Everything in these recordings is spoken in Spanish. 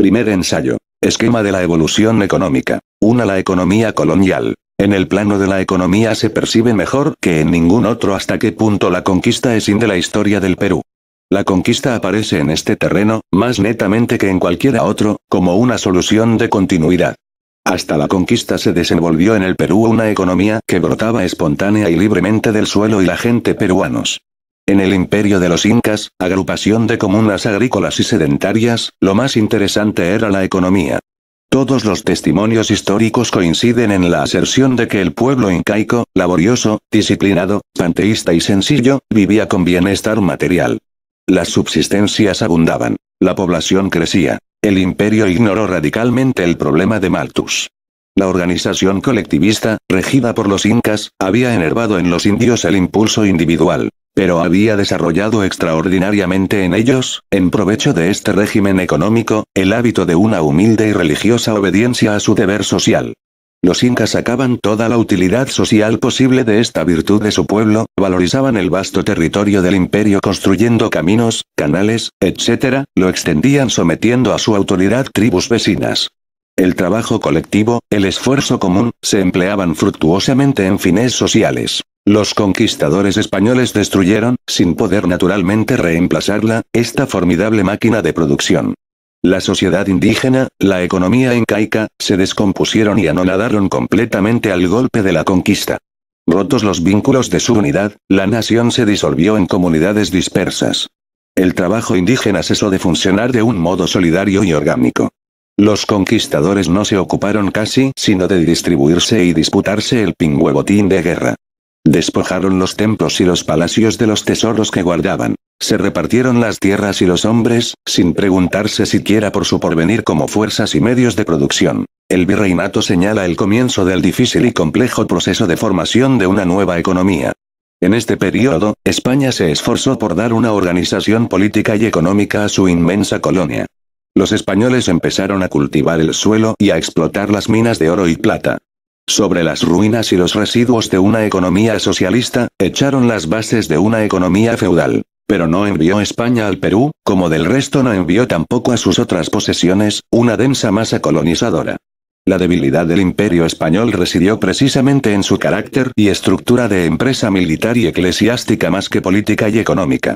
Primer ensayo. Esquema de la evolución económica. 1. La economía colonial. En el plano de la economía se percibe mejor que en ningún otro hasta qué punto la conquista es de la historia del Perú. La conquista aparece en este terreno, más netamente que en cualquiera otro, como una solución de continuidad. Hasta la conquista se desenvolvió en el Perú una economía que brotaba espontánea y libremente del suelo y la gente peruanos. En el imperio de los incas, agrupación de comunas agrícolas y sedentarias, lo más interesante era la economía. Todos los testimonios históricos coinciden en la aserción de que el pueblo incaico, laborioso, disciplinado, panteísta y sencillo, vivía con bienestar material. Las subsistencias abundaban, la población crecía. El imperio ignoró radicalmente el problema de Malthus. La organización colectivista, regida por los incas, había enervado en los indios el impulso individual, pero había desarrollado extraordinariamente en ellos, en provecho de este régimen económico, el hábito de una humilde y religiosa obediencia a su deber social. Los incas sacaban toda la utilidad social posible de esta virtud de su pueblo, valorizaban el vasto territorio del imperio construyendo caminos, canales, etc., lo extendían sometiendo a su autoridad tribus vecinas. El trabajo colectivo, el esfuerzo común, se empleaban fructuosamente en fines sociales. Los conquistadores españoles destruyeron, sin poder naturalmente reemplazarla, esta formidable máquina de producción. La sociedad indígena, la economía incaica, se descompusieron y anonadaron completamente al golpe de la conquista. Rotos los vínculos de su unidad, la nación se disolvió en comunidades dispersas. El trabajo indígena cesó de funcionar de un modo solidario y orgánico. Los conquistadores no se ocuparon casi sino de distribuirse y disputarse el pingüe botín de guerra. Despojaron los templos y los palacios de los tesoros que guardaban. Se repartieron las tierras y los hombres, sin preguntarse siquiera por su porvenir como fuerzas y medios de producción. El virreinato señala el comienzo del difícil y complejo proceso de formación de una nueva economía. En este periodo, España se esforzó por dar una organización política y económica a su inmensa colonia. Los españoles empezaron a cultivar el suelo y a explotar las minas de oro y plata. Sobre las ruinas y los residuos de una economía socialista, echaron las bases de una economía feudal. Pero no envió España al Perú, como del resto no envió tampoco a sus otras posesiones, una densa masa colonizadora. La debilidad del imperio español residió precisamente en su carácter y estructura de empresa militar y eclesiástica más que política y económica.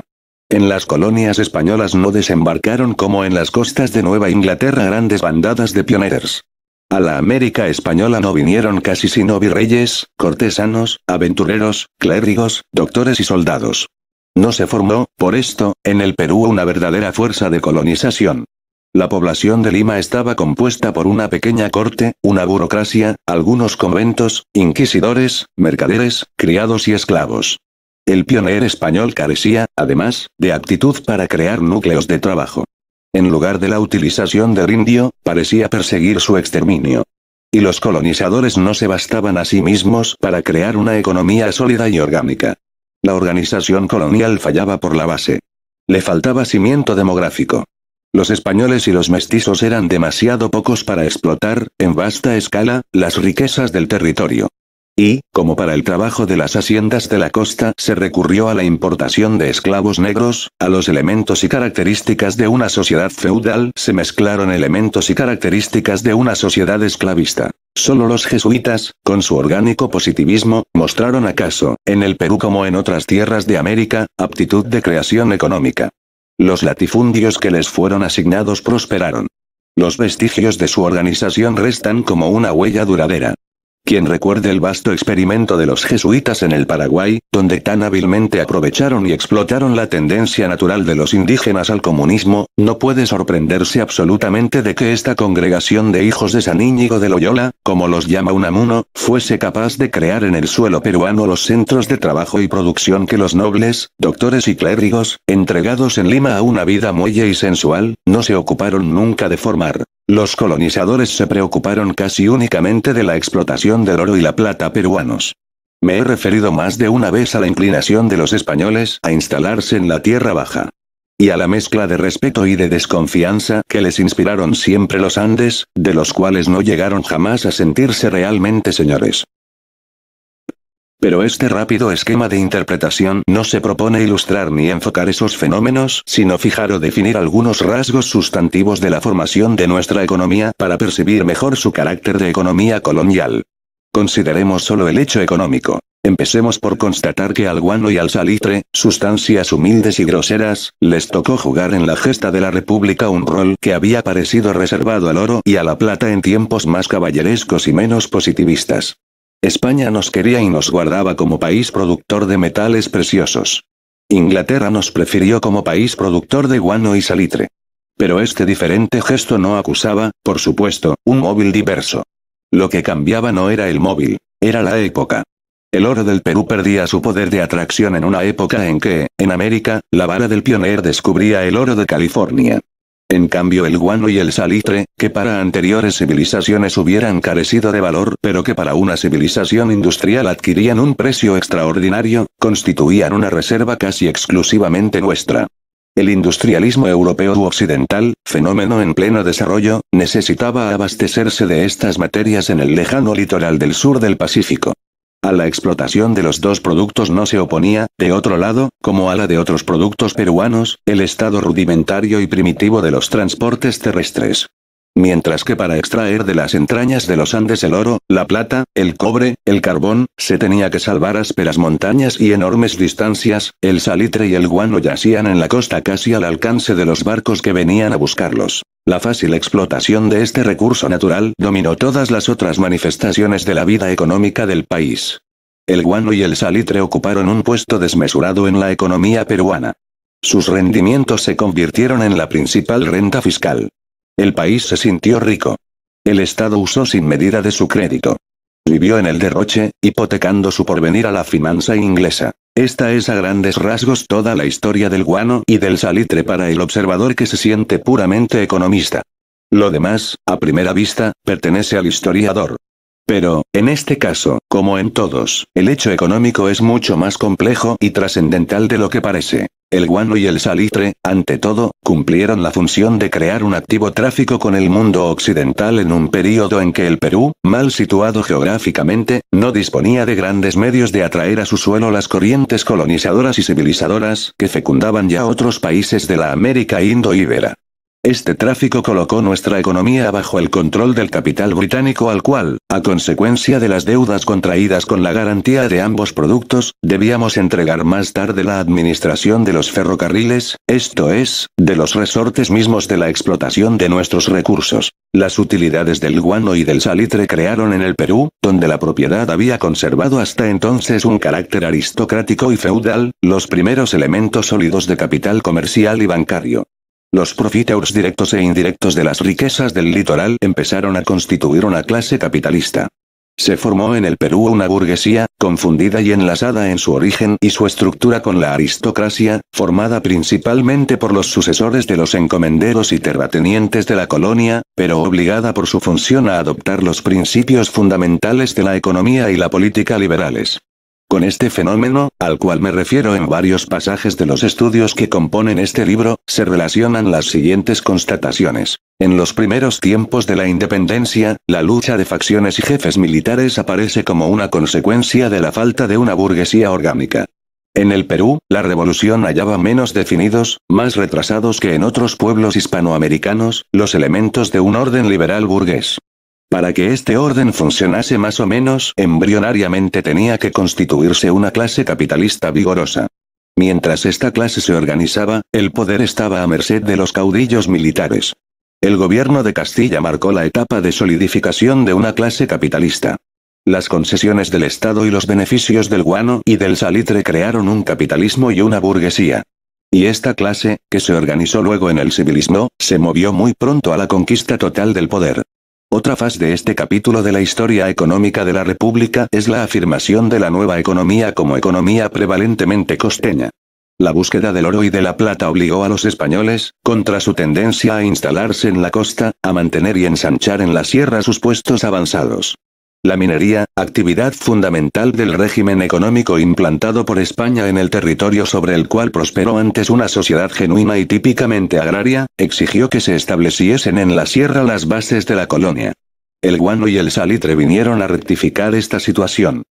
En las colonias españolas no desembarcaron como en las costas de Nueva Inglaterra grandes bandadas de pioneros. A la América española no vinieron casi sino virreyes, cortesanos, aventureros, clérigos, doctores y soldados. No se formó, por esto, en el Perú una verdadera fuerza de colonización. La población de Lima estaba compuesta por una pequeña corte, una burocracia, algunos conventos, inquisidores, mercaderes, criados y esclavos. El pionero español carecía, además, de aptitud para crear núcleos de trabajo. En lugar de la utilización del indio, parecía perseguir su exterminio. Y los colonizadores no se bastaban a sí mismos para crear una economía sólida y orgánica. La organización colonial fallaba por la base. Le faltaba cimiento demográfico. Los españoles y los mestizos eran demasiado pocos para explotar, en vasta escala, las riquezas del territorio. Y, como para el trabajo de las haciendas de la costa se recurrió a la importación de esclavos negros, a los elementos y características de una sociedad feudal se mezclaron elementos y características de una sociedad esclavista. Solo los jesuitas, con su orgánico positivismo, mostraron acaso, en el Perú como en otras tierras de América, aptitud de creación económica. Los latifundios que les fueron asignados prosperaron. Los vestigios de su organización restan como una huella duradera. Quien recuerde el vasto experimento de los jesuitas en el Paraguay, donde tan hábilmente aprovecharon y explotaron la tendencia natural de los indígenas al comunismo, no puede sorprenderse absolutamente de que esta congregación de hijos de San Íñigo de Loyola, como los llama Unamuno, fuese capaz de crear en el suelo peruano los centros de trabajo y producción que los nobles, doctores y clérigos, entregados en Lima a una vida muelle y sensual, no se ocuparon nunca de formar. Los colonizadores se preocuparon casi únicamente de la explotación del oro y la plata peruanos. Me he referido más de una vez a la inclinación de los españoles a instalarse en la tierra baja. Y a la mezcla de respeto y de desconfianza que les inspiraron siempre los Andes, de los cuales no llegaron jamás a sentirse realmente señores. Pero este rápido esquema de interpretación no se propone ilustrar ni enfocar esos fenómenos, sino fijar o definir algunos rasgos sustantivos de la formación de nuestra economía para percibir mejor su carácter de economía colonial. Consideremos solo el hecho económico. Empecemos por constatar que al guano y al salitre, sustancias humildes y groseras, les tocó jugar en la gesta de la República un rol que había parecido reservado al oro y a la plata en tiempos más caballerescos y menos positivistas. España nos quería y nos guardaba como país productor de metales preciosos. Inglaterra nos prefirió como país productor de guano y salitre. Pero este diferente gesto no acusaba, por supuesto, un móvil diverso. Lo que cambiaba no era el móvil, era la época. El oro del Perú perdía su poder de atracción en una época en que, en América, la vara del pionero descubría el oro de California. En cambio el guano y el salitre, que para anteriores civilizaciones hubieran carecido de valor pero que para una civilización industrial adquirían un precio extraordinario, constituían una reserva casi exclusivamente nuestra. El industrialismo europeo u occidental, fenómeno en pleno desarrollo, necesitaba abastecerse de estas materias en el lejano litoral del sur del Pacífico. A la explotación de los dos productos no se oponía, de otro lado, como a la de otros productos peruanos, el estado rudimentario y primitivo de los transportes terrestres. Mientras que para extraer de las entrañas de los Andes el oro, la plata, el cobre, el carbón, se tenía que salvar ásperas montañas y enormes distancias, el salitre y el guano yacían en la costa casi al alcance de los barcos que venían a buscarlos. La fácil explotación de este recurso natural dominó todas las otras manifestaciones de la vida económica del país. El guano y el salitre ocuparon un puesto desmesurado en la economía peruana. Sus rendimientos se convirtieron en la principal renta fiscal. El país se sintió rico. El Estado usó sin medida de su crédito. Vivió en el derroche, hipotecando su porvenir a la finanza inglesa. Esta es a grandes rasgos toda la historia del guano y del salitre para el observador que se siente puramente economista. Lo demás, a primera vista, pertenece al historiador. Pero, en este caso, como en todos, el hecho económico es mucho más complejo y trascendental de lo que parece. El guano y el salitre, ante todo, cumplieron la función de crear un activo tráfico con el mundo occidental en un período en que el Perú, mal situado geográficamente, no disponía de grandes medios de atraer a su suelo las corrientes colonizadoras y civilizadoras que fecundaban ya otros países de la América indo-íbera. Este tráfico colocó nuestra economía bajo el control del capital británico al cual, a consecuencia de las deudas contraídas con la garantía de ambos productos, debíamos entregar más tarde la administración de los ferrocarriles, esto es, de los resortes mismos de la explotación de nuestros recursos. Las utilidades del guano y del salitre crearon en el Perú, donde la propiedad había conservado hasta entonces un carácter aristocrático y feudal, los primeros elementos sólidos de capital comercial y bancario. Los profiteurs directos e indirectos de las riquezas del litoral empezaron a constituir una clase capitalista. Se formó en el Perú una burguesía, confundida y enlazada en su origen y su estructura con la aristocracia, formada principalmente por los sucesores de los encomenderos y terratenientes de la colonia, pero obligada por su función a adoptar los principios fundamentales de la economía y la política liberales. Con este fenómeno, al cual me refiero en varios pasajes de los estudios que componen este libro, se relacionan las siguientes constataciones. En los primeros tiempos de la independencia, la lucha de facciones y jefes militares aparece como una consecuencia de la falta de una burguesía orgánica. En el Perú, la revolución hallaba menos definidos, más retrasados que en otros pueblos hispanoamericanos, los elementos de un orden liberal burgués. Para que este orden funcionase más o menos embrionariamente tenía que constituirse una clase capitalista vigorosa. Mientras esta clase se organizaba, el poder estaba a merced de los caudillos militares. El gobierno de Castilla marcó la etapa de solidificación de una clase capitalista. Las concesiones del Estado y los beneficios del guano y del salitre crearon un capitalismo y una burguesía. Y esta clase, que se organizó luego en el civilismo, se movió muy pronto a la conquista total del poder. Otra faz de este capítulo de la historia económica de la República es la afirmación de la nueva economía como economía prevalentemente costeña. La búsqueda del oro y de la plata obligó a los españoles, contra su tendencia a instalarse en la costa, a mantener y ensanchar en la sierra sus puestos avanzados. La minería, actividad fundamental del régimen económico implantado por España en el territorio sobre el cual prosperó antes una sociedad genuina y típicamente agraria, exigió que se estableciesen en la sierra las bases de la colonia. El guano y el salitre vinieron a rectificar esta situación.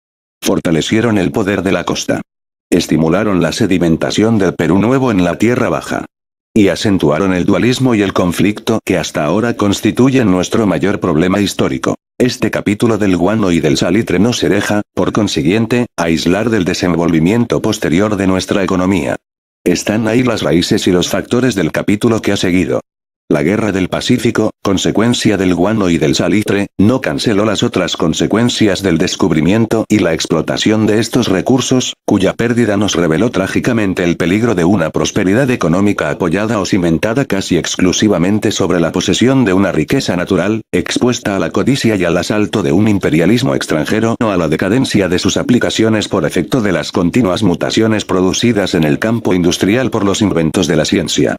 Fortalecieron el poder de la costa. Estimularon la sedimentación del Perú Nuevo en la Tierra Baja. Y acentuaron el dualismo y el conflicto que hasta ahora constituyen nuestro mayor problema histórico. Este capítulo del guano y del salitre no se deja, por consiguiente, aislar del desenvolvimiento posterior de nuestra economía. Están ahí las raíces y los factores del capítulo que ha seguido. La Guerra del Pacífico, consecuencia del guano y del salitre, no canceló las otras consecuencias del descubrimiento y la explotación de estos recursos, cuya pérdida nos reveló trágicamente el peligro de una prosperidad económica apoyada o cimentada casi exclusivamente sobre la posesión de una riqueza natural, expuesta a la codicia y al asalto de un imperialismo extranjero o a la decadencia de sus aplicaciones por efecto de las continuas mutaciones producidas en el campo industrial por los inventos de la ciencia.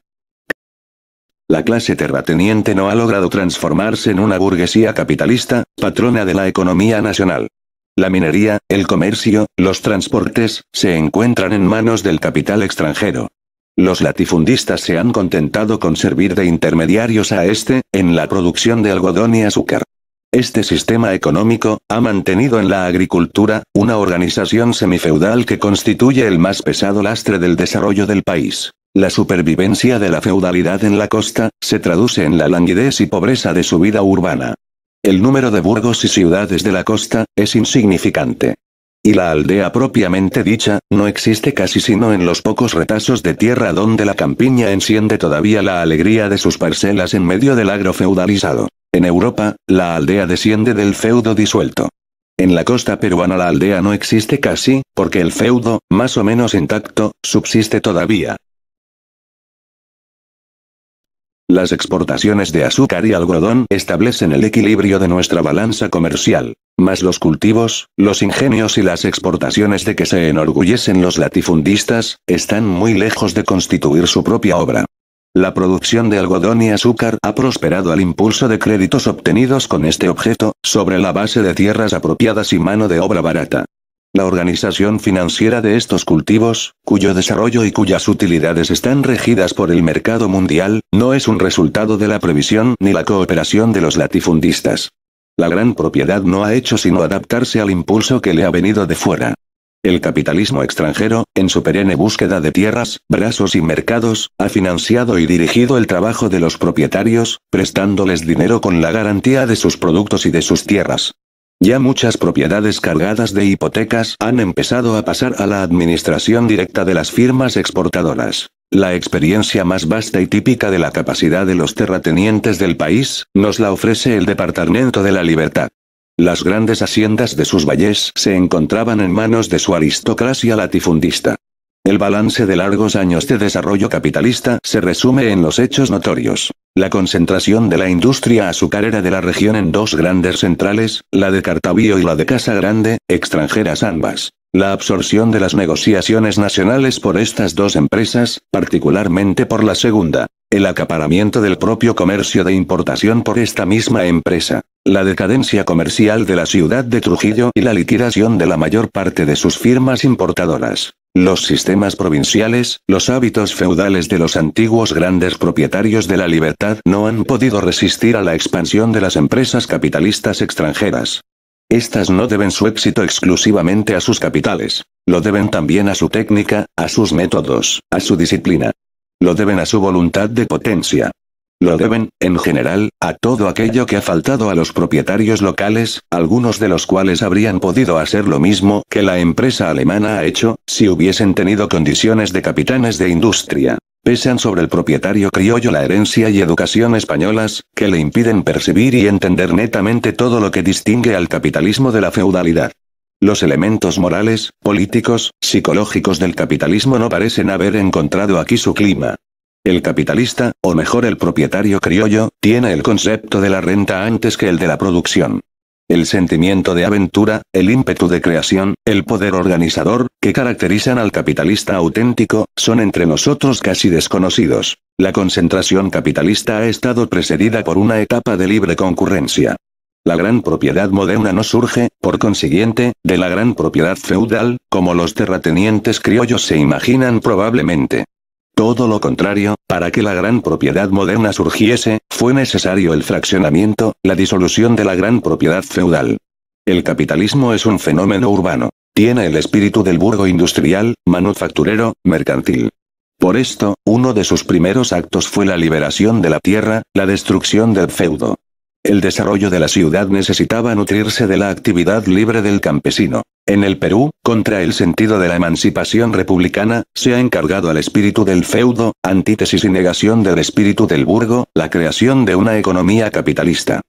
La clase terrateniente no ha logrado transformarse en una burguesía capitalista, patrona de la economía nacional. La minería, el comercio, los transportes, se encuentran en manos del capital extranjero. Los latifundistas se han contentado con servir de intermediarios a este, en la producción de algodón y azúcar. Este sistema económico, ha mantenido en la agricultura, una organización semifeudal que constituye el más pesado lastre del desarrollo del país. La supervivencia de la feudalidad en la costa, se traduce en la languidez y pobreza de su vida urbana. El número de burgos y ciudades de la costa, es insignificante. Y la aldea propiamente dicha, no existe casi sino en los pocos retazos de tierra donde la campiña enciende todavía la alegría de sus parcelas en medio del agro feudalizado. En Europa, la aldea desciende del feudo disuelto. En la costa peruana la aldea no existe casi, porque el feudo, más o menos intacto, subsiste todavía. Las exportaciones de azúcar y algodón establecen el equilibrio de nuestra balanza comercial, mas los cultivos, los ingenios y las exportaciones de que se enorgullecen los latifundistas, están muy lejos de constituir su propia obra. La producción de algodón y azúcar ha prosperado al impulso de créditos obtenidos con este objeto, sobre la base de tierras apropiadas y mano de obra barata. La organización financiera de estos cultivos, cuyo desarrollo y cuyas utilidades están regidas por el mercado mundial, no es un resultado de la previsión ni la cooperación de los latifundistas. La gran propiedad no ha hecho sino adaptarse al impulso que le ha venido de fuera. El capitalismo extranjero, en su perenne búsqueda de tierras, brazos y mercados, ha financiado y dirigido el trabajo de los propietarios, prestándoles dinero con la garantía de sus productos y de sus tierras. Ya muchas propiedades cargadas de hipotecas han empezado a pasar a la administración directa de las firmas exportadoras. La experiencia más vasta y típica de la capacidad de los terratenientes del país, nos la ofrece el Departamento de la Libertad. Las grandes haciendas de sus valles se encontraban en manos de su aristocracia latifundista. El balance de largos años de desarrollo capitalista se resume en los hechos notorios. La concentración de la industria azucarera de la región en dos grandes centrales, la de Cartavío y la de Casa Grande, extranjeras ambas. La absorción de las negociaciones nacionales por estas dos empresas, particularmente por la segunda. El acaparamiento del propio comercio de importación por esta misma empresa. La decadencia comercial de la ciudad de Trujillo y la liquidación de la mayor parte de sus firmas importadoras. Los sistemas provinciales, los hábitos feudales de los antiguos grandes propietarios de la libertad no han podido resistir a la expansión de las empresas capitalistas extranjeras. Estas no deben su éxito exclusivamente a sus capitales, lo deben también a su técnica, a sus métodos, a su disciplina. Lo deben a su voluntad de potencia. Lo deben, en general, a todo aquello que ha faltado a los propietarios locales, algunos de los cuales habrían podido hacer lo mismo que la empresa alemana ha hecho, si hubiesen tenido condiciones de capitanes de industria. Pesan sobre el propietario criollo la herencia y educación españolas, que le impiden percibir y entender netamente todo lo que distingue al capitalismo de la feudalidad. Los elementos morales, políticos, psicológicos del capitalismo no parecen haber encontrado aquí su clima. El capitalista, o mejor el propietario criollo, tiene el concepto de la renta antes que el de la producción. El sentimiento de aventura, el ímpetu de creación, el poder organizador, que caracterizan al capitalista auténtico, son entre nosotros casi desconocidos. La concentración capitalista ha estado precedida por una etapa de libre concurrencia. La gran propiedad moderna no surge, por consiguiente, de la gran propiedad feudal, como los terratenientes criollos se imaginan probablemente. Todo lo contrario, para que la gran propiedad moderna surgiese, fue necesario el fraccionamiento, la disolución de la gran propiedad feudal. El capitalismo es un fenómeno urbano. Tiene el espíritu del burgo industrial, manufacturero, mercantil. Por esto, uno de sus primeros actos fue la liberación de la tierra, la destrucción del feudo. El desarrollo de la ciudad necesitaba nutrirse de la actividad libre del campesino. En el Perú, contra el sentido de la emancipación republicana, se ha encargado al espíritu del feudo, antítesis y negación del espíritu del burgo, la creación de una economía capitalista.